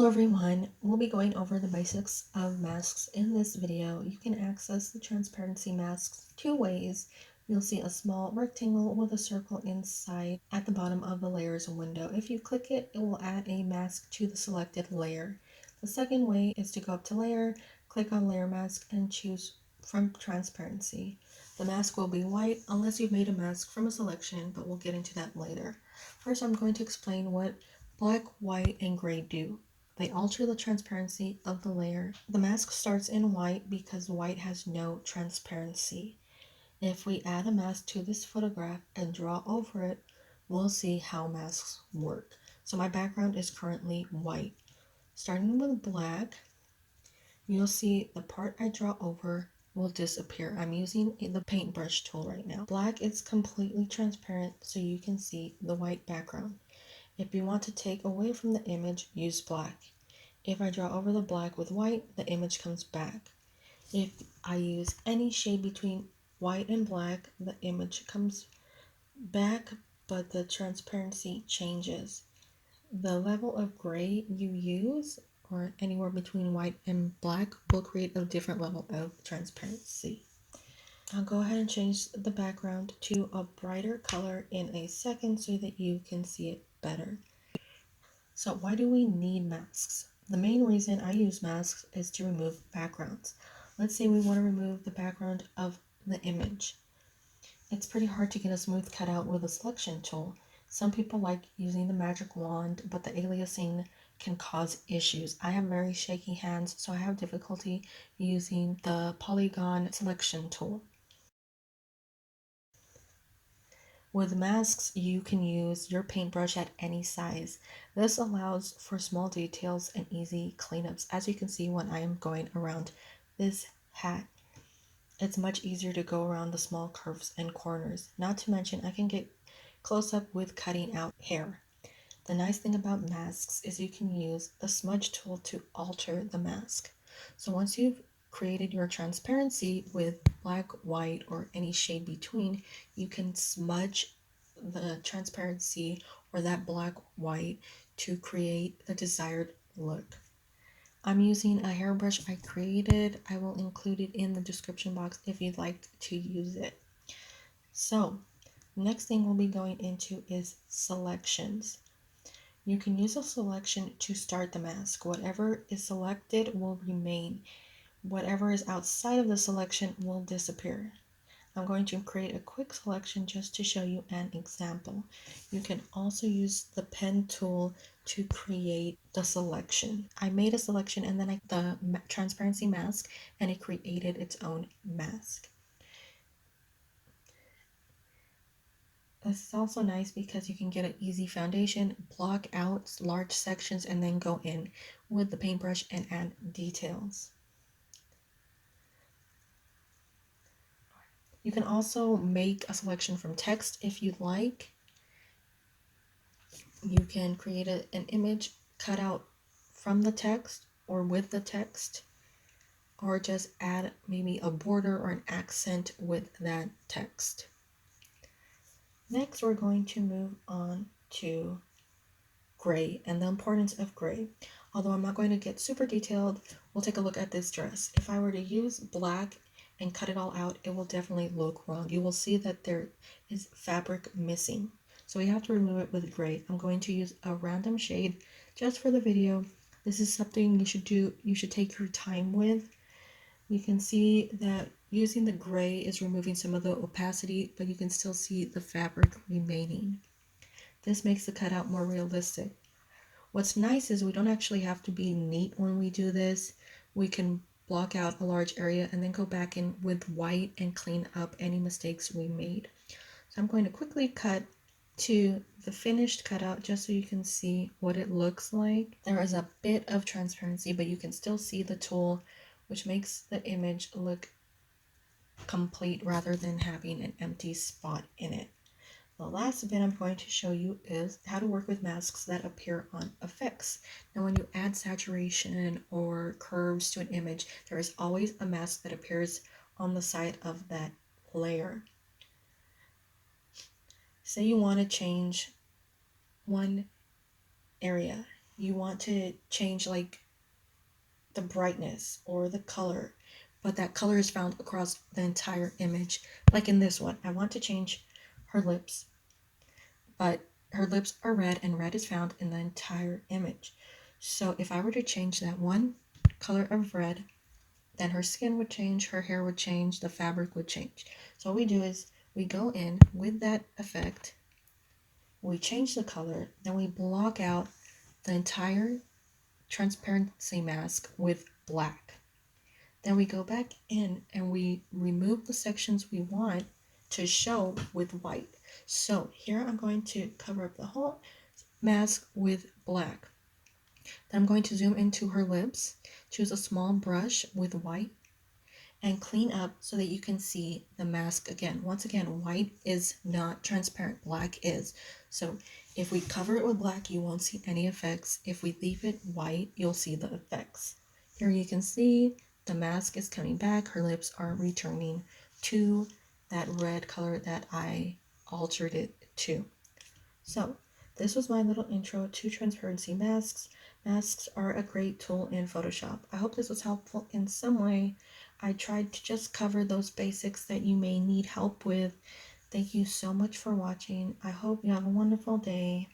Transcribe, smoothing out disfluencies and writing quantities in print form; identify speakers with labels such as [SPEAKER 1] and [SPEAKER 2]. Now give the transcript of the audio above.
[SPEAKER 1] Hello everyone, we'll be going over the basics of masks in this video. You can access the transparency masks two ways. You'll see a small rectangle with a circle inside at the bottom of the layers window. If you click it, it will add a mask to the selected layer. The second way is to go up to layer, click on layer mask and choose from transparency. The mask will be white unless you've made a mask from a selection, but we'll get into that later. First, I'm going to explain what black, white, and gray do. They alter the transparency of the layer. The mask starts in white because white has no transparency. If we add a mask to this photograph and draw over it, we'll see how masks work. So my background is currently white. Starting with black, you'll see the part I draw over will disappear. I'm using the paintbrush tool right now. Black is completely transparent so you can see the white background. If you want to take away from the image, use black. If I draw over the black with white, the image comes back. If I use any shade between white and black, the image comes back, but the transparency changes. The level of gray you use, or anywhere between white and black, will create a different level of transparency. I'll go ahead and change the background to a brighter color in a second so that you can see it better. So why do we need masks? The main reason I use masks is to remove backgrounds. Let's say we want to remove the background of the image. It's pretty hard to get a smooth cutout with a selection tool. Some people like using the magic wand, but the aliasing can cause issues. I have very shaky hands, so I have difficulty using the polygon selection tool. With masks, you can use your paintbrush at any size. This allows for small details and easy cleanups. As you can see when I am going around this hat, it's much easier to go around the small curves and corners. Not to mention, I can get close up with cutting out hair. The nice thing about masks is you can use the smudge tool to alter the mask. So once you've created your transparency with black, white, or any shade between, you can smudge the transparency or that black, white to create the desired look. I'm using a hairbrush I created. I will include it in the description box if you'd like to use it. So next thing we'll be going into is selections. You can use a selection to start the mask. Whatever is selected will remain. Whatever is outside of the selection will disappear. I'm going to create a quick selection just to show you an example. You can also use the pen tool to create the selection. I made a selection and then the transparency mask, and it created its own mask. This is also nice because you can get an easy foundation, block out large sections, and then go in with the paintbrush and add details. You can also make a selection from text if you'd like. You can create an image cut out from the text or with the text, or just add maybe a border or an accent with that text. Next, we're going to move on to gray and the importance of gray. Although I'm not going to get super detailed, we'll take a look at this dress. If I were to use black and cut it all out, it will definitely look wrong. You will see that there is fabric missing. So we have to remove it with gray. I'm going to use a random shade just for the video. This is something you should take your time with. You can see that using the gray is removing some of the opacity, but you can still see the fabric remaining. This makes the cutout more realistic. What's nice is we don't actually have to be neat when we do this. We can block out a large area and then go back in with white and clean up any mistakes we made. So I'm going to quickly cut to the finished cutout just so you can see what it looks like. There is a bit of transparency, but you can still see the tool, which makes the image look complete rather than having an empty spot in it. The last bit I'm going to show you is how to work with masks that appear on effects. Now, when you add saturation or curves to an image, there is always a mask that appears on the side of that layer. Say you want to change one area. you want to change like the brightness or the color, but that color is found across the entire image. Like in this one, I want to change her lips, but her lips are red and red is found in the entire image. So if I were to change that one color of red, then her skin would change, her hair would change, the fabric would change. So what we do is we go in with that effect, we change the color, then we block out the entire transparency mask with black. Then we go back in and we remove the sections we want to show with white. So here I'm going to cover up the whole mask with black. Then I'm going to zoom into her lips, choose a small brush with white, and clean up so that you can see the mask again. Once again, white is not transparent, black is. So if we cover it with black, you won't see any effects. If we leave it white, you'll see the effects. Here you can see the mask is coming back. Her lips are returning to that red color that I altered it to. So this was my little intro to transparency masks. Masks are a great tool in Photoshop. I hope this was helpful in some way. I tried to just cover those basics that you may need help with. Thank you so much for watching. I hope you have a wonderful day.